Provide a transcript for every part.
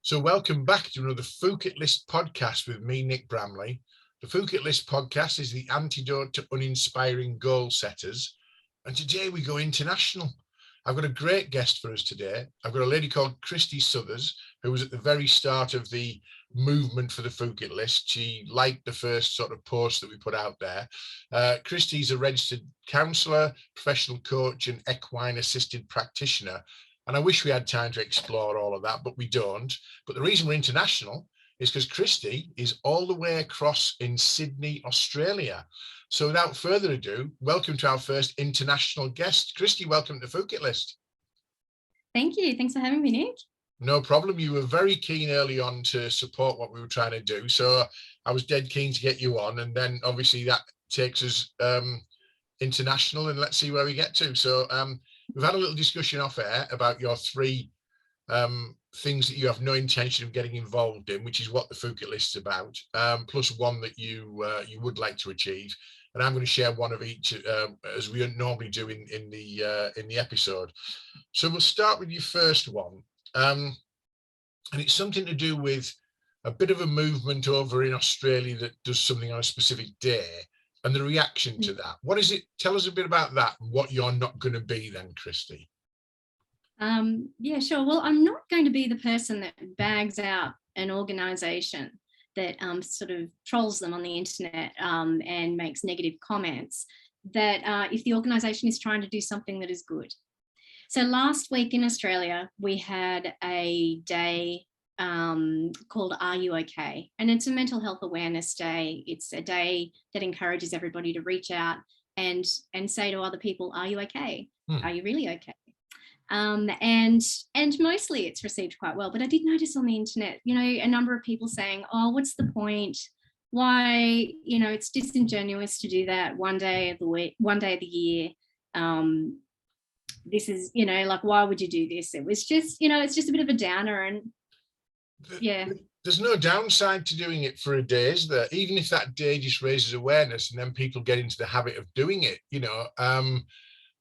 So welcome back to another Phuket List podcast with me, Nick Bramley. The Phuket List podcast is the antidote to uninspiring goal setters. And today we go international. I've got a great guest for us today. I've got a lady called Kristy Southers, who was at the very start of the movement for the Phuket List. She liked the first sort of post that we put out there. Kristy's a registered counsellor, professional coach and equine assisted practitioner. And I wish we had time to explore all of that, but we don't. But the reason we're international is because Kristy is all the way across in Sydney, Australia. So without further ado, welcome to our first international guest. Kristy, welcome to the Phuket List. Thank you. Thanks for having me, Nick. No problem. You were very keen early on to support what we were trying to do. So I was dead keen to get you on. And then obviously that takes us international, and let's see where we get to. So we've had a little discussion off air about your three things that you have no intention of getting involved in, which is what the Phuket List is about, plus one that you would like to achieve. And I'm going to share one of each as we normally do in the episode. So we'll start with your first one, and it's something to do with a bit of a movement over in Australia that does something on a specific day, and the reaction to that. What is it? Tell us a bit about that and what you're not going to be then, Kristy. Yeah, sure. Well, I'm not going to be the person that bags out an organisation that sort of trolls them on the internet and makes negative comments, that if the organisation is trying to do something that is good. So last week in Australia, we had a day called Are You Okay? And it's a mental health awareness day. It's a day that encourages everybody to reach out and say to other people, are you okay? Are you really okay? And mostly it's received quite well. But I did notice on the internet, a number of people saying, oh, what's the point? Why, it's disingenuous to do that one day of the week, one day of the year. This is, why would you do this? It was just, it's just a bit of a downer. And yeah, there's no downside to doing it for a day, is there? Even if that day just raises awareness and then people get into the habit of doing it,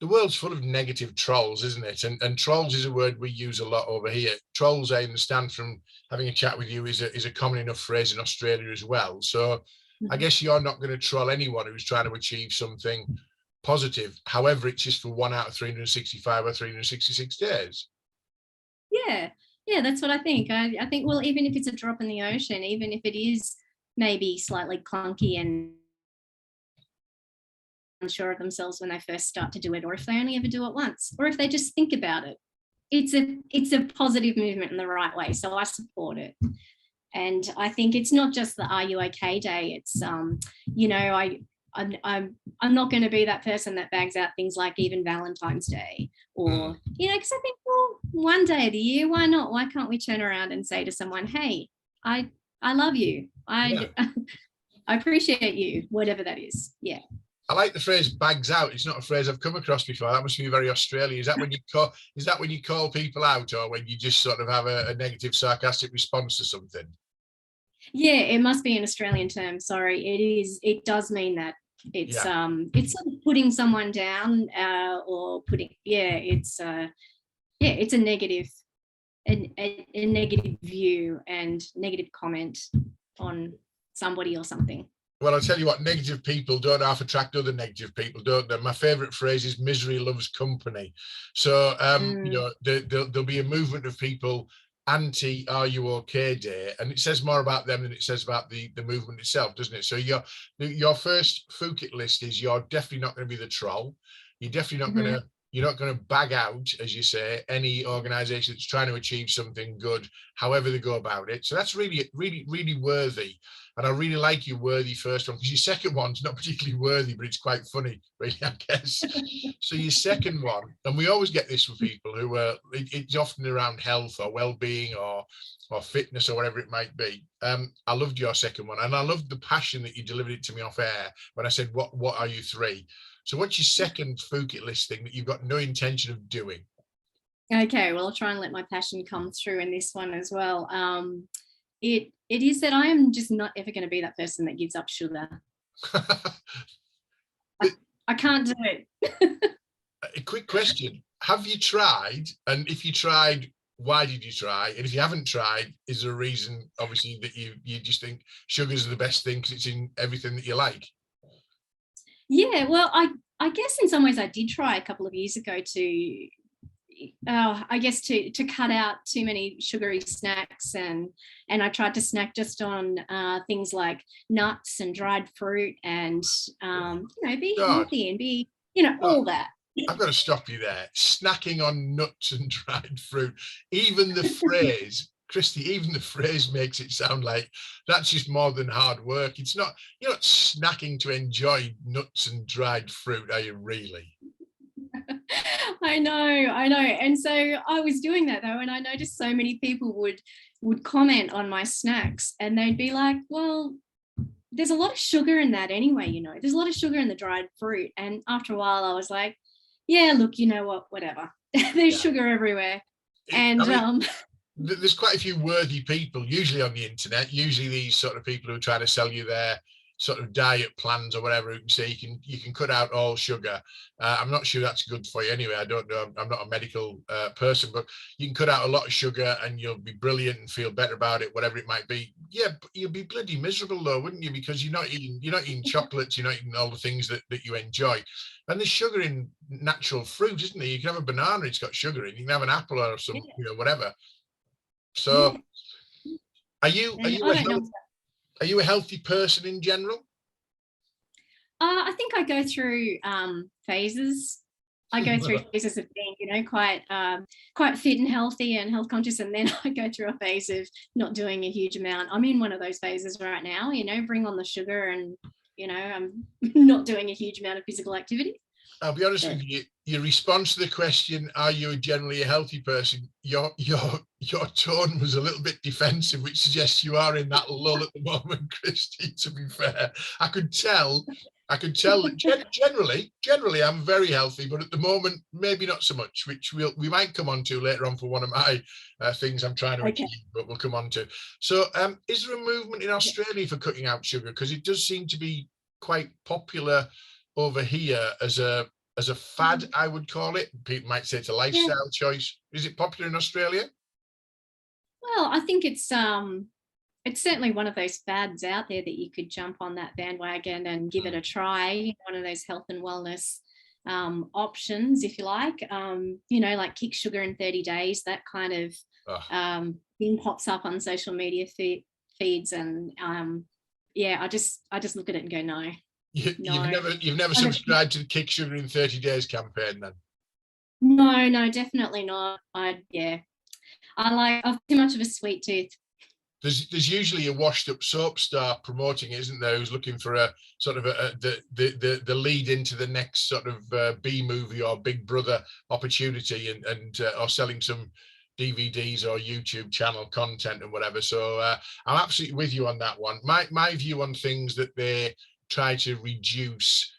the world's full of negative trolls, isn't it? And trolls is a word we use a lot over here. Trolls, I understand from having a chat with you, is a common enough phrase in Australia as well. So I guess you're not going to troll anyone who's trying to achieve something positive. However, it's just for 1 out of 365 or 366 days. Yeah, that's what I think. I think, well, even if it's a drop in the ocean, even if it is maybe slightly clunky and unsure of themselves when they first start to do it, or if they only ever do it once, or if they just think about it, it's a positive movement in the right way. So I support it. And I think it's not just the Are You Okay Day. It's I'm not going to be that person that bags out things like even Valentine's Day, or because I think, well, one day of the year, why not? Why can't we turn around and say to someone, hey, I love you, I appreciate you, whatever that is. Yeah, I like the phrase "bags out." It's not a phrase I've come across before. That must be very Australian. Is that when you call people out, or when you just sort of have a negative, sarcastic response to something? Yeah, it must be an Australian term. Sorry, it is. It does mean that. It's sort of putting someone down, or putting. Yeah, it's a negative, a negative view and negative comment on somebody or something. Well, I'll tell you what, negative people don't half attract other negative people, don't they? My favourite phrase is misery loves company. So, there'll be a movement of people anti Are You Okay Day, and it says more about them than it says about the movement itself, doesn't it? So your first Phuket List is you're definitely not going to be the troll. You're definitely not going to, you're not going to bag out, as you say, any organisation that's trying to achieve something good, however they go about it. So that's really, really, really worthy. And I really like your worthy first one, because your second one's not particularly worthy, but it's quite funny, really, I guess. So your second one, and we always get this with people who are, it's often around health or well-being or fitness or whatever it might be. I loved your second one, and I loved the passion that you delivered it to me off air when I said, what are you three? So what's your second Phuket List thing that you've got no intention of doing? Okay, well, I'll try and let my passion come through in this one as well. It is that I am just not ever going to be that person that gives up sugar. I can't do it. A quick question. Have you tried? And if you tried, Why did you try? And if you haven't tried, is there a reason, obviously, that you just think sugars are the best thing because it's in everything that you like? Yeah, well, I guess in some ways I did try a couple of years ago to I guess to cut out too many sugary snacks, and I tried to snack just on things like nuts and dried fruit, and be God, healthy and be God, all that. I've got to stop you there. Snacking on nuts and dried fruit. Even the phrase, Kristy, even the phrase makes it sound like that's just more than hard work. It's not, you're not snacking to enjoy nuts and dried fruit, are you really? I know. And so I was doing that though, and I noticed so many people would comment on my snacks, and they'd be like, well, there's a lot of sugar in that anyway, there's a lot of sugar in the dried fruit. And after a while I was like, yeah, look, you know what, whatever. There's sugar everywhere. And I mean, there's quite a few worthy people usually on the internet, usually these sort of people who are trying to sell you their sort of diet plans or whatever, who can say you can cut out all sugar. I'm not sure that's good for you anyway. I don't know, I'm not a medical person, but you can cut out a lot of sugar and you'll be brilliant and feel better about it, whatever it might be. Yeah, but you'll be bloody miserable though, wouldn't you? Because you're not eating chocolates, you're not eating all the things that you enjoy. And there's sugar in natural fruit, isn't there? You can have a banana, it's got sugar in. You can have an apple or some, whatever. So are you a healthy person in general? I think I go through phases. I go through phases of being, quite fit and healthy and health conscious, and then I go through a phase of not doing a huge amount. I'm in one of those phases right now. Bring on the sugar, and I'm not doing a huge amount of physical activity. I'll be honest with you. Your response to the question, "Are you generally a healthy person?" Your tone was a little bit defensive, which suggests you are in that lull at the moment, Kristy. To be fair, I could tell that generally I'm very healthy, but at the moment maybe not so much, which we might come on to later on for one of my things I'm trying to achieve, but we'll come on to. So is there a movement in Australia for cutting out sugar? Because it does seem to be quite popular over here as a fad, I would call it. People might say it's a lifestyle choice. Is it popular in Australia? Well, I think it's certainly one of those fads out there that you could jump on that bandwagon and give it a try. One of those health and wellness options, if you like. Like kick sugar in 30 days. That kind of thing pops up on social media feeds, and I just look at it and go, no. You've never subscribed to the Kick Sugar in 30 Days campaign then? No, definitely not. I've too much of a sweet tooth. There's usually a washed up soap star promoting it, isn't there, who's looking for a sort of the lead into the next sort of B movie or Big Brother opportunity, and or selling some DVDs or YouTube channel content and whatever. So I'm absolutely with you on that one. My view on things that they try to reduce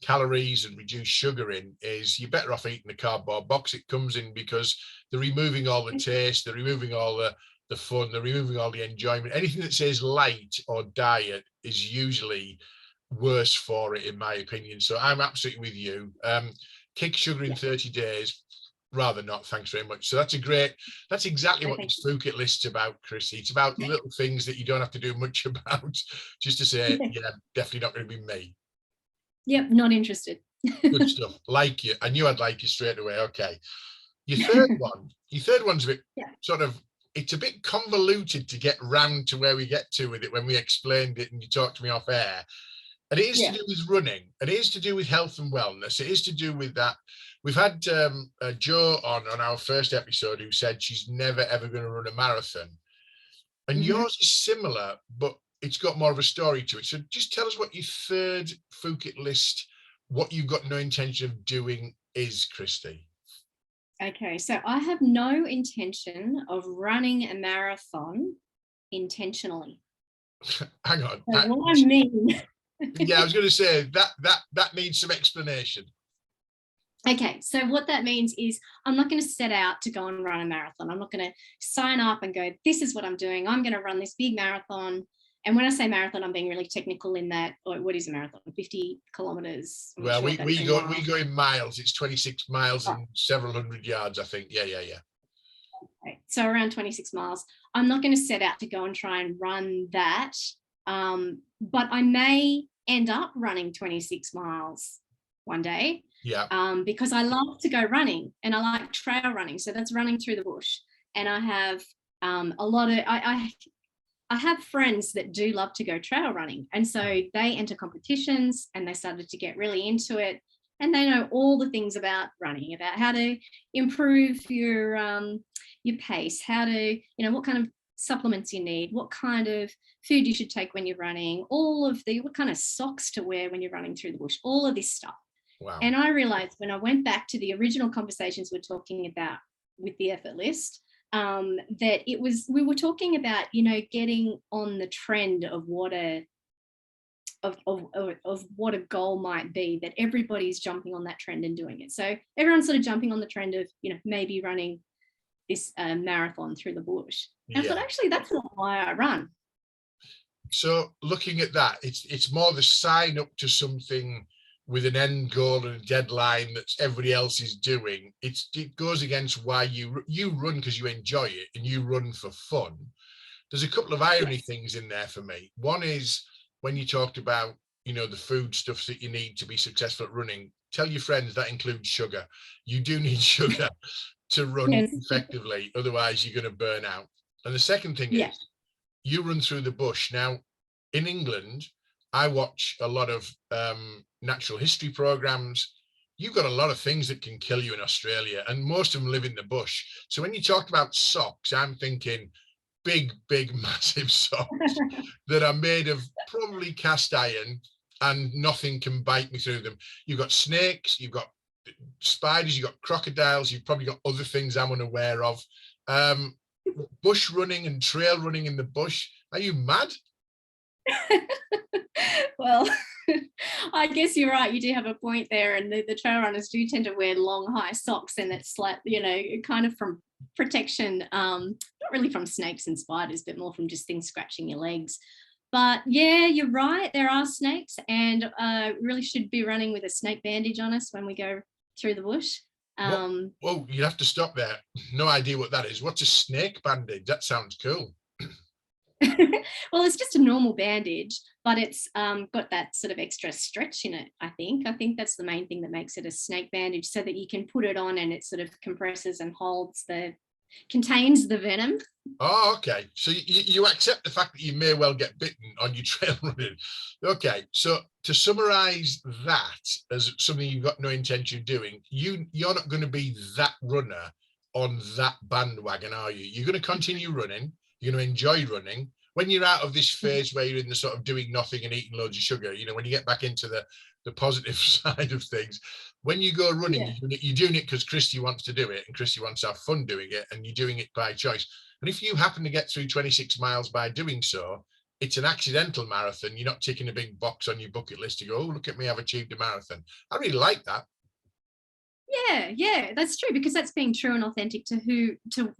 calories and reduce sugar in is you're better off eating the cardboard box it comes in, because they're removing all the taste, they're removing all the fun, they're removing all the enjoyment. Anything that says light or diet is usually worse for it, in my opinion. So I'm absolutely with you. Kick sugar in 30 days, rather not, thanks very much. So that's exactly what this Phuket list's about, Kristy. It's about little things that you don't have to do much about, just to say, yeah, definitely not going to be me. Yep, not interested. Good stuff. Like you. I knew I'd like you straight away. Okay. Your third one's a bit sort of, it's a bit convoluted to get round to where we get to with it when we explained it and you talked to me off air. And it is to do with running, and it is to do with health and wellness. It is to do with that. We've had Jo on our first episode who said she's never, ever going to run a marathon. And yours is similar, but it's got more of a story to it. So just tell us what your third Phuket list, what you've got no intention of doing is, Kristy. Okay, so I have no intention of running a marathon intentionally. Hang on. So what I mean... Yeah, I was going to say that needs some explanation. Okay, so what that means is I'm not going to set out to go and run a marathon. I'm not going to sign up and go, this is what I'm doing. I'm going to run this big marathon. And when I say marathon, I'm being really technical in that, or what is a marathon? 50 kilometers. Well, we go in miles. It's 26 miles and several hundred yards, I think. Yeah. Okay. so around 26 miles. I'm not going to set out to go and try and run that, but I may end up running 26 miles one day. Yeah. Because I love to go running and I like trail running. So that's running through the bush. And I have a lot of, I have friends that do love to go trail running. And so they enter competitions and they started to get really into it. And they know all the things about running, about how to improve your pace, how to, what kind of supplements you need, what kind of food you should take when you're running, what kind of socks to wear when you're running through the bush, all of this stuff. Wow. And I realized when I went back to the original conversations we're talking about with the effort list, that we were talking about, getting on the trend of what a goal might be, that everybody's jumping on that trend and doing it. So everyone's sort of jumping on the trend of, maybe running this marathon through the bush. And I thought, actually, that's not why I run. So looking at that, it's more the sign up to something with an end goal and a deadline that everybody else is doing. It goes against why you run, because you enjoy it and you run for fun. There's a couple of irony things in there for me. One is when you talked about, the food stuff that you need to be successful at running, tell your friends that includes sugar. You do need sugar to run effectively, otherwise you're going to burn out. And the second thing is you run through the bush. Now, in England, I watch a lot of natural history programs. You've got a lot of things that can kill you in Australia, and most of them live in the bush. So when you talk about socks, I'm thinking big, massive socks that are made of probably cast iron and nothing can bite me through them. You've got snakes, you've got spiders, you've got crocodiles, you've probably got other things I'm unaware of. Bush running and trail running in the bush. Are you mad? Well, I guess you're right. You do have a point there, and the trail runners do tend to wear long, high socks, and it's like, kind of from protection, not really from snakes and spiders, but more from just things scratching your legs. But yeah, you're right. There are snakes, and really should be running with a snake bandage on us when we go through the bush. Well, you have to stop there. No idea what that is. What's a snake bandage? That sounds cool. Well, it's just a normal bandage, but it's got that sort of extra stretch in it, I think. I think that's the main thing that makes it a snake bandage, so that you can put it on and it sort of compresses and contains the venom. Oh, okay. So you accept the fact that you may well get bitten on your trail running. Okay. So to summarize that as something you've got no intention of doing, you're not going to be that runner on that bandwagon, are you? You're going to continue running. You're going to enjoy running. When you're out of this phase where you're in the sort of doing nothing and eating loads of sugar, when you get back into the positive side of things, when you go running, you're doing it because Kristy wants to do it, and Kristy wants to have fun doing it, and you're doing it by choice. And if you happen to get through 26 miles by doing so, it's an accidental marathon. You're not ticking a big box on your bucket list to go, oh, look at me, I've achieved a marathon. I really like that. Yeah, that's true, because that's being true and authentic to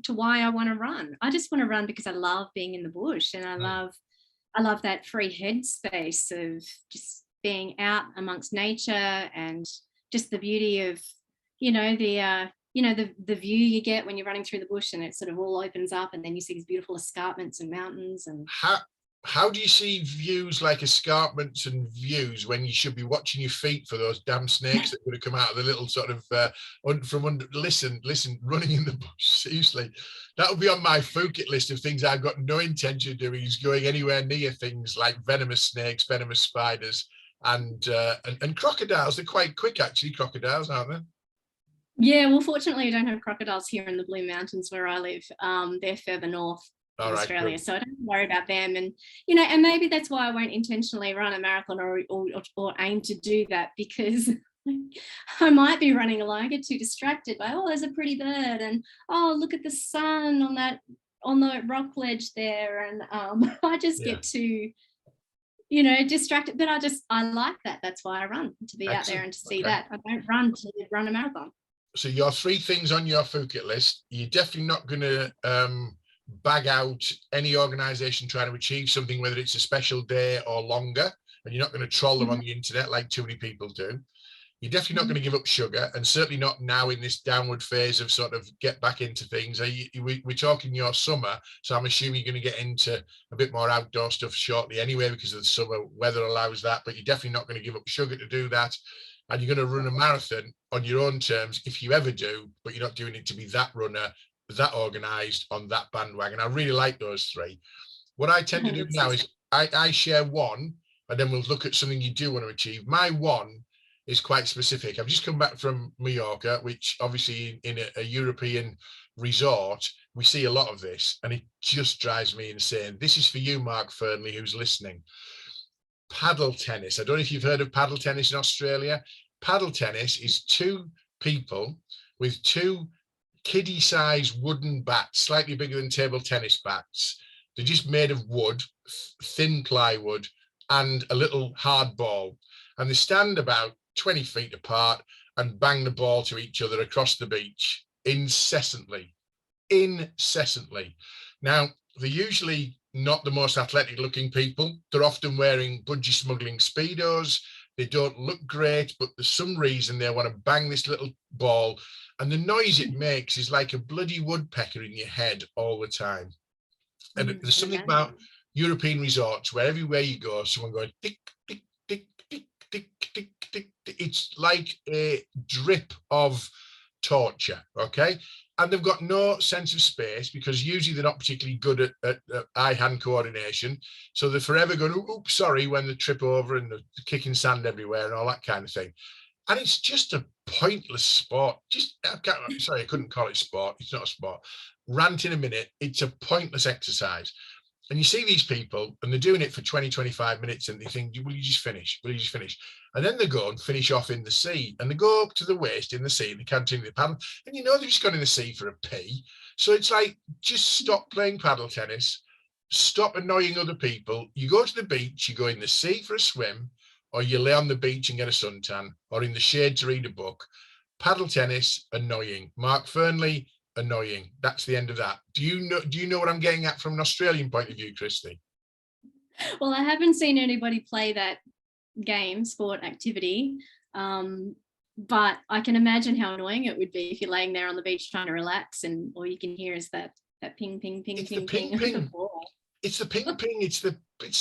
why I want to run. I just want to run because I love being in the bush, and I love that free headspace of just being out amongst nature, and just the beauty of the view you get when you're running through the bush, and it sort of all opens up, and then you see these beautiful escarpments and mountains. And how do you see views like escarpments and views when you should be watching your feet for those damn snakes that would have come out of the little sort of from under? Listen, running in the bush, seriously, that would be on my Phuket list of things I've got no intention of doing, is going anywhere near things like venomous snakes, venomous spiders, and crocodiles. They're quite quick, actually, crocodiles, aren't they? Yeah, well, fortunately I don't have crocodiles here in the Blue Mountains where I live. They're further north in Australia, so I don't worry about them. And and maybe that's why I won't intentionally run a marathon or aim to do that, because I might be running along. I get too distracted by, oh, there's a pretty bird, and oh, look at the sun on the rock ledge there, and I just get too distracted. But I like that. That's why I run, to be out there and to see that. I don't run to run a marathon. So your 3 things on your Phuket list, you're definitely not going to bag out any organization trying to achieve something, whether it's a special day or longer, and you're not going to troll them on the internet like too many people do. You're definitely not going to give up sugar, and certainly not now in this downward phase of sort of get back into things. We're talking your summer, so I'm assuming you're going to get into a bit more outdoor stuff shortly anyway, because of the summer weather allows that, but you're definitely not going to give up sugar to do that. And you're going to run a marathon on your own terms if you ever do, but you're not doing it to be that runner, that organized on that bandwagon. I really like those three. What I tend to do now is I share one, and then we'll look at something you do want to achieve. My one is quite specific. I've just come back from Mallorca, which obviously in a European resort, we see a lot of this, and it just drives me insane. This is for you, Mark Fearnley, who's listening. Paddle tennis. I don't know if you've heard of paddle tennis in Australia. Paddle tennis is two people with two kiddie-sized wooden bats, slightly bigger than table tennis bats. They're just made of wood, thin plywood, and a little hard ball. And they stand about 20 feet apart and bang the ball to each other across the beach incessantly. Now, they're usually not the most athletic looking people. They're often wearing budgie smuggling Speedos. They don't look great, but for some reason they want to bang this little ball, and the noise it makes is like a bloody woodpecker in your head all the time. And there's something about European resorts where everywhere you go, someone going tick, tick, tick, tick, tick, tick, tick. It's like a drip of torture, okay? And they've got no sense of space, because usually they're not particularly good at eye-hand coordination. So they're forever going, oops, sorry, when they trip over and they're kicking sand everywhere and all that kind of thing. And it's just a pointless sport. I couldn't call it sport. It's not a sport. Rant in a minute. It's a pointless exercise. And you see these people, and they're doing it for 20, 25 minutes, and they think, will you just finish? Will you just finish? And then they go and finish off in the sea, and they go up to the waist in the sea, and they continue the paddle. And you know they've just gone in the sea for a pee. So it's like, just stop playing paddle tennis, stop annoying other people. You go to the beach, you go in the sea for a swim, or you lay on the beach and get a suntan, or in the shade to read a book. Paddle tennis, annoying. Mark Fearnley, annoying. That's the end of that. Do you know what I'm getting at from an Australian point of view, Kristy? Well, I haven't seen anybody play that sport activity, but I can imagine how annoying it would be if you're laying there on the beach trying to relax, and all you can hear is that ping, ping, ping, ping, ping, ping. The ball. It's the ping, ping. It's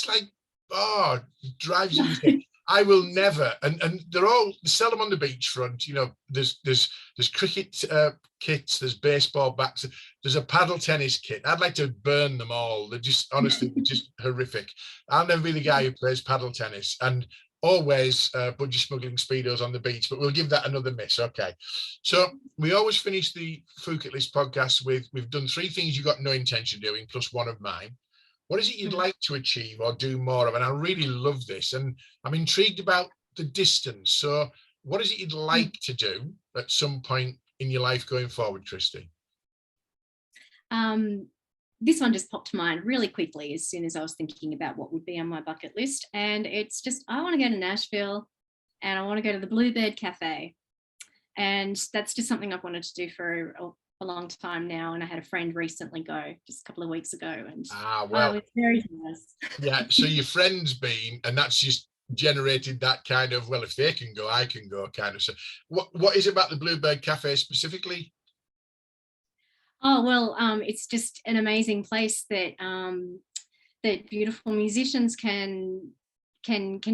like, oh, it drives you insane. I will never, and they're all seldom on the beachfront. You know, there's cricket kits, there's baseball bats, there's a paddle tennis kit. I'd like to burn them all. They're just, honestly, just horrific. I'll never be the guy who plays paddle tennis and always budgie smuggling Speedos on the beach, but we'll give that another miss. Okay. So we always finish the Phuket List podcast with, we've done 3 things you've got no intention of doing, plus 1 of mine. What is it you'd like to achieve or do more of? And I really love this. And I'm intrigued about the distance. So what is it you'd like to do at some point in your life going forward, Kristy? This one just popped to mind really quickly as soon as I was thinking about what would be on my bucket list. And it's just, I want to go to Nashville and I want to go to the Bluebird Cafe. And that's just something I've wanted to do for a long time now, and I had a friend recently go just a couple of weeks ago, and well, it's very nice. Yeah, so your friend's been, and that's just generated that kind of, well, if they can go, I can go kind of. So what is it about the Bluebird Cafe specifically? Oh, well, it's just an amazing place that that beautiful musicians can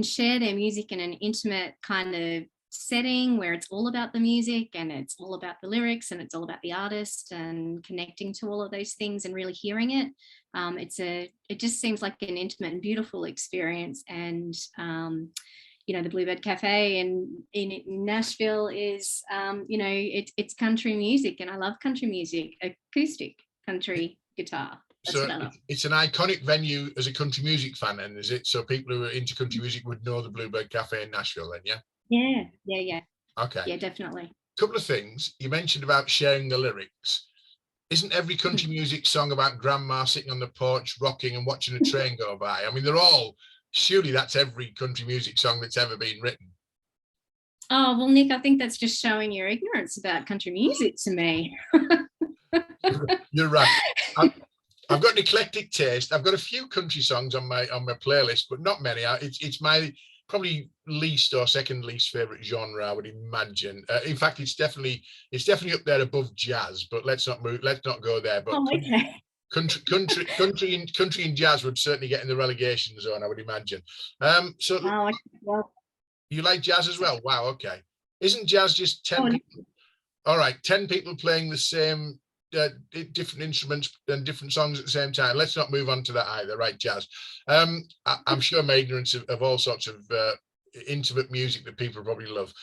share their music in an intimate kind of setting where it's all about the music and it's all about the lyrics and it's all about the artist and connecting to all of those things and really hearing it. It just seems like an intimate and beautiful experience. And you know, the Bluebird Cafe in Nashville is it's country music, and I love country music, acoustic country guitar. So it's an iconic venue as a country music fan, then, is it? So people who are into country music would know the Bluebird Cafe in Nashville, then, yeah? Yeah. Okay. Yeah, definitely. Couple of things. You mentioned about sharing the lyrics. Isn't every country music song about grandma sitting on the porch rocking and watching a train go by? I mean, surely that's every country music song that's ever been written. Oh, well, Nick, I think that's just showing your ignorance about country music to me. You're right. I've got an eclectic taste. I've got a few country songs on my playlist, but not many. It's my probably least or second least favorite genre, I would imagine. In fact, it's definitely up there above jazz, but let's not go there. But Oh, okay. country and jazz would certainly get in the relegation zone, I would imagine. So Oh, okay. Well, you like jazz as well? Wow, okay. Isn't jazz just 10 oh, people? All right, 10 people playing the same different instruments and different songs at the same time. Let's not move on to that either, right, jazz? I'm sure my ignorance of all sorts of intimate music that people probably love.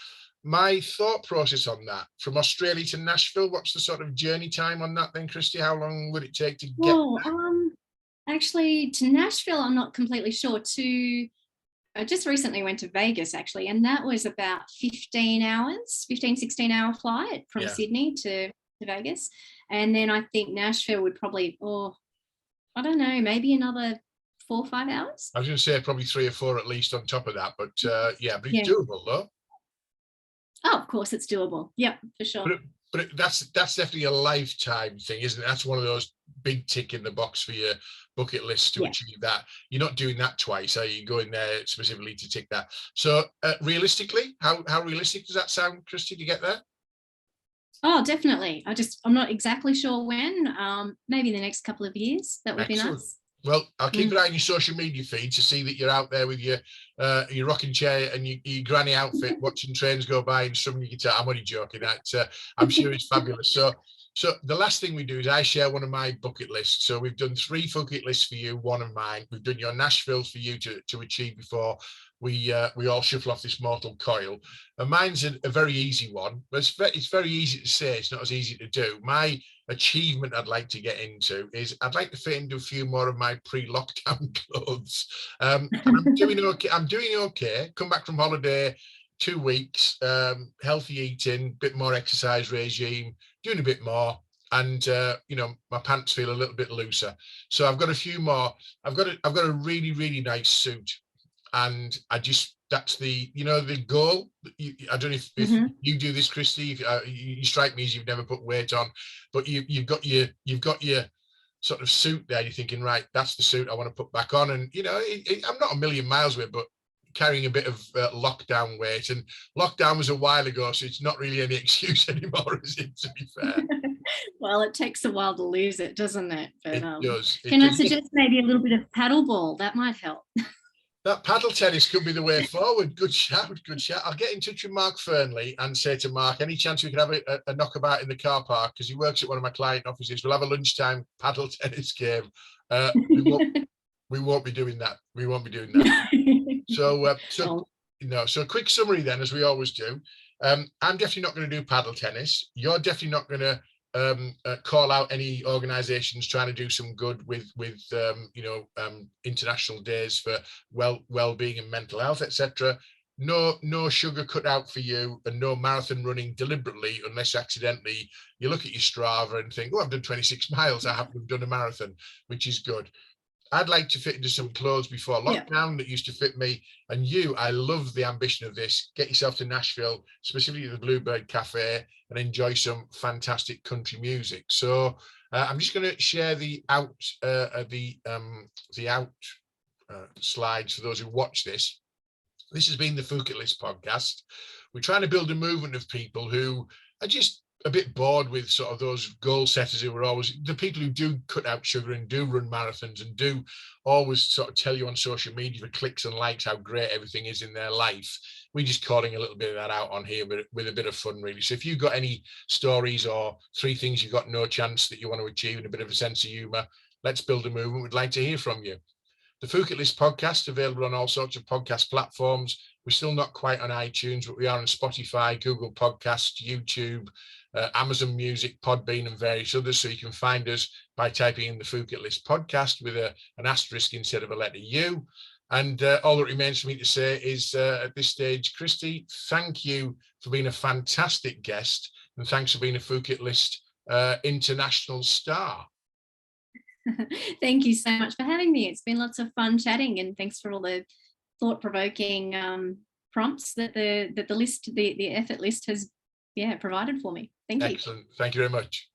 My thought process on that, from Australia to Nashville, what's the sort of journey time on that then, Kristy? How long would it take to get well, actually, to Nashville, I'm not completely sure. I just recently went to Vegas, actually, and that was about 15 hours, 16 hour flight from Sydney to Vegas. And then I think Nashville would probably, I don't know, maybe another 4 or 5 hours. I was going to say probably 3 or 4 at least on top of that, but but it's doable though. Oh, of course it's doable. Yep, for sure. But that's definitely a lifetime thing, isn't it? That's one of those big tick in the box for your bucket list to achieve that. You're not doing that twice, are you? Going there specifically to tick that. So realistically, how realistic does that sound, Kristy, to get there? Oh, definitely. I'm not exactly sure when. Maybe the next couple of years. That would be nice. Well, I'll keep an eye on your social media feed to see that you're out there with your rocking chair and your granny outfit, watching trains go by and strumming your guitar. I'm only joking. I'm sure it's fabulous. So the last thing we do is I share one of my bucket lists. So we've done 3 bucket lists for you, one of mine. We've done your Nashville for you to achieve before we all shuffle off this mortal coil. And mine's a very easy one, but it's very easy to say. It's not as easy to do. My achievement I'd like to get into is I'd like to fit into a few more of my pre-lockdown clothes. I'm doing okay. Come back from holiday, 2 weeks, healthy eating, bit more exercise regime, doing a bit more, and my pants feel a little bit looser. So I've got a few more. I've got a really, really nice suit, and that's the goal. I don't know if you do this, Kristy. You strike me as you've never put weight on, but you've got your sort of suit there. You're thinking, right, that's the suit I want to put back on. And I'm not a million miles away, but carrying a bit of lockdown weight, and lockdown was a while ago, so it's not really any excuse anymore, is it, to be fair? Well, it takes a while to lose it, doesn't it? But, it does. Can I suggest maybe a little bit of paddleball? That might help. That paddle tennis could be the way forward. Good shout. I'll get in touch with Mark Fearnley and say to Mark, any chance we could have a knockabout in the car park, because he works at one of my client offices. We'll have a lunchtime paddle tennis game. We won't be doing that. So a quick summary then, as we always do. I'm definitely not going to do paddle tennis. You're definitely not going to call out any organizations trying to do some good with international days for well-being and mental health, etc. No sugar cut out for you, and no marathon running deliberately, unless accidentally you look at your Strava and think, I've done 26 miles, I haven't done a marathon, which is good. I'd like to fit into some clothes before lockdown that used to fit me. And I love the ambition of this. Get yourself to Nashville, specifically the Bluebird Cafe, and enjoy some fantastic country music. So I'm just going to share the out slides for those who watch this. This has been the Phuket List podcast. We're trying to build a movement of people who are just a bit bored with sort of those goal setters who are always the people who do cut out sugar and do run marathons and do always sort of tell you on social media for clicks and likes how great everything is in their life. We're just calling a little bit of that out on here with a bit of fun, really. So if you've got any stories or 3 things you've got no chance that you want to achieve and a bit of a sense of humor, let's build a movement. We'd like to hear from you. The Phuket List podcast, available on all sorts of podcast platforms. We're still not quite on iTunes, but we are on Spotify, Google Podcasts, YouTube, Amazon Music, Podbean, and various others. So you can find us by typing in the Phuket List podcast with an asterisk instead of a letter U. And all that remains for me to say is at this stage, Kristy, thank you for being a fantastic guest, and thanks for being a Phuket List international star. Thank you so much for having me. It's been lots of fun chatting, and thanks for all the thought-provoking prompts that the effort list has provided for me. Thank you. Excellent. Thank you very much.